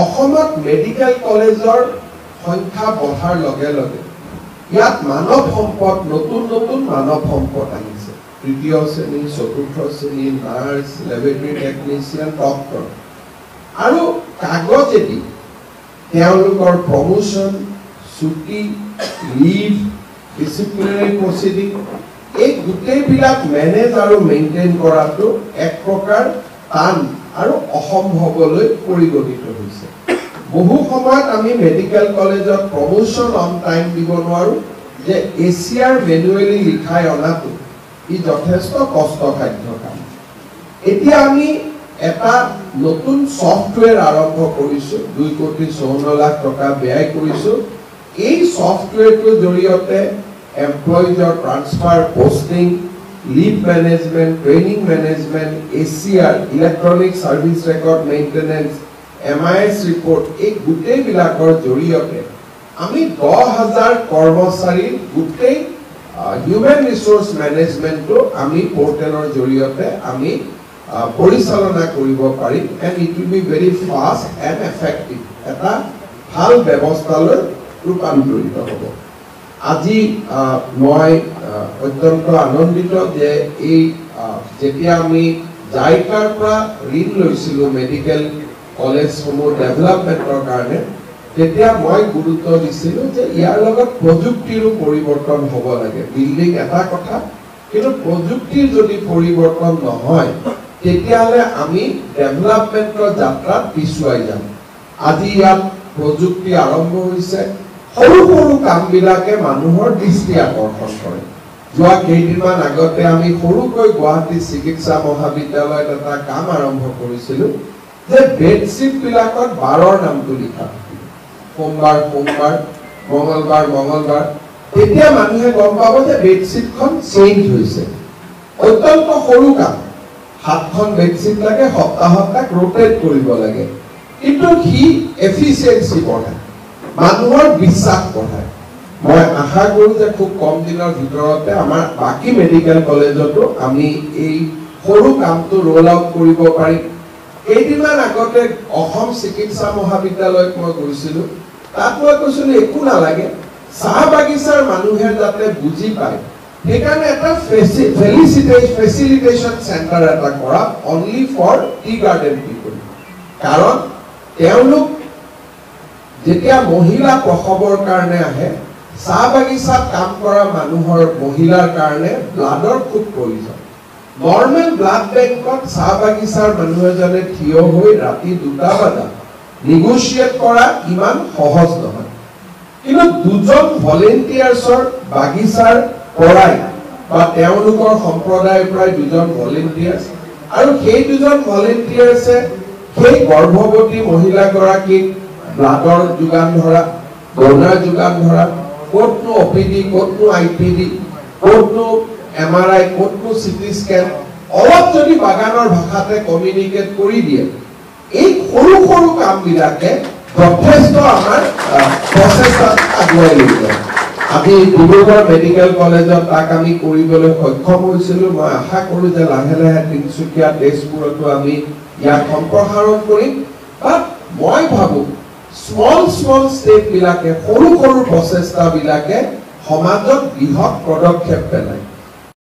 অসমত মেডিকেল কলেজৰ সংখ্যা বঢ়াৰ লগে লগে ইয়াত মানৱ সম্পদ নতুন নতুন মানৱ সম্পদ আহিছে তৃতীয় শ্ৰেণী চতুৰ্থ শ্ৰেণী নাৰ্ছ লেবৰেটৰী টেকনিচিয়ান ডক্টৰ আৰু কাগজেদি তেওঁলোকৰ প্ৰমোশন ছুটি লিভ ডিসিপ্লিনাৰী প্ৰসিডিং এই গোটেইবিলাক মেনেজ আৰু মেইনটেইন কৰাটো এক প্ৰকাৰ টান আৰু অসম্ভৱলৈ পৰিগণিত হৈছে বহু সময়ত আমি মেডিকেল কলেজত প্ৰমোশন অন টাইম দিব নোৱাৰো যে এছিয়াৰ মেনুৱেলি লিখাই অনাটো ই যথেষ্ট কষ্টসাধ্য কাম এতিয়া আমি এটা নতুন সফটওয়্যাৰ আৰম্ভ কৰিছো 2,54 লাখ টকা ব্যয় কৰিছো এই সফটওয়্যাৰটোৰ জৰিয়তে এমপ্লয়িজৰ transfer posting leave management training management ACR electronic service record maintenance MIS report এই গোটেই বিলাকৰ জৰিয়তে আমি 10,000 কৰ্মচাৰীৰ গোটেই হিউম্যান ৰিসোৰ্স ম্যানেজমেন্টটো আমি পোৰ্টেলৰ জৰিয়তে আমি পৰিচালনা কৰিব পাৰিম and it will be very fast and effective এটা ভাল ব্যৱস্থালৈ ৰূপান্তৰিত হ'ব আজি মই অত্যন্ত আনন্দিত যে এই যেতিয়া আমি জাইকাৰ পৰা ঋণ লৈছিলো মেডিকেল কলেজ সমূহ ডেভেলপমেন্টৰ কাৰণে তেতিয়া মই গুৰুত্ব দিছিলো যে ইয়াৰ লগত প্ৰযুক্তিৰো পৰিৱৰ্তন হ'ব লাগে বিল্ডিং এটা কথা কিন্তু প্ৰযুক্তিৰ যদি পৰিৱৰ্তন নহয় তেতিয়ালে আমি ডেভেলপমেন্টৰ যাত্ৰাত পিছুৱাই যাম আজি ইয়াত প্ৰযুক্তি আৰম্ভ হৈছে সৰু সৰু কামবিলাকে মানুহৰ দৃষ্টি আকৰ্ষণ কৰে যোৱা কেইদিনমান আগতে আমি সৰুকৈ গুৱাহাটী চিকিৎসা মহাবিদ্যালয়ত এটা কাম আৰম্ভ কৰিছিলো যে বেডশিট বিলাকত 12ৰ নামটো লিখা সোমবাৰ মঙ্গলবাৰ তেতিয়া মানুহে গম পাব যে বেডশিটখন চেঞ্জ হৈছে অত্যন্ত সৰু কাম হাতখন বেডশিট লাগে সপ্তাহত ৰোটেট কৰিব লাগে কিন্তু কি এফিচিয়েন্সি বঢ়ায় মানুহৰ বিশ্বাস বঢ়ায় মই আশা কৰো যে খুব কম দিনৰ ভিতৰতে আমাৰ বাকি মেডিকেল কলেজতো আমি এই সৰু কামটো ৰোল আউট কৰিব পাৰিম কেইদিনমান আগতে অসম চিকিৎসা মহাবিদ্যালয়ত মই গৈছিলো তাত মই কৈছিলো একো নালাগে চাহ বাগিচাৰ মানুহে যাতে বুজি পায় সেইকাৰণে এটা ফেচিলিটেশন সেন্টাৰ এটা কৰা অনলি ফৰ টি গাৰ্ডেন পিপল কাৰণ তেওঁলোক যেতিয়া মহিলা প্ৰসৱৰ কাৰণে আহে চাহ বাগিচাত কাম কৰা মানুহৰ মহিলাৰ কাৰণে ব্লাডৰ খুব প্ৰয়োজন নৰ্মেল ব্লাড বেংকত চাহ বাগিচাৰ মানুহ এজনে থিয় হৈ ৰাতি 2টা বজাত নেগোচিয়েট কৰা ইমান সহজ নহয় কিন্তু দুজন ভলেন্টিয়াৰ্ছৰ বাগিচাৰ পৰাই বা তেওঁলোকৰ সম্প্ৰদায়ৰ পৰাই দুজন ভলেন্টিয়াৰ্ছ আৰু সেই দুজন ভলেন্টিয়াৰ্ছে সেই গৰ্ভৱতী মহিলাগৰাকীক ব্লাডৰ যোগান ধৰা ডোনাৰ যোগান ধৰা কোটনো OPD কোটনো IPD কোটনো MRI কোটনো CT scan অলপ যদি বাগানৰ ভাষাতে কমিউনিকেট কৰি দিয়ে এই সৰু সৰু কামবিলাকে যথেষ্ট আমাৰ প্ৰচেষ্টাত আগুৱাই লৈ যায় আজি ডিব্ৰুগড় মেডিকেল কলেজত তাক আমি কৰিবলৈ সক্ষম হৈছিলো মই আশা কৰো যে লাহে লাহে তিনচুকীয়া তেজপুৰতো আমি ইয়াক সম্প্ৰসাৰণ কৰিম বাট মই ভাবো small step বিলাকে সৰু সৰু প্ৰচেষ্টা বিলাকে সমাজত বৃহৎ পদক্ষেপ পেলায়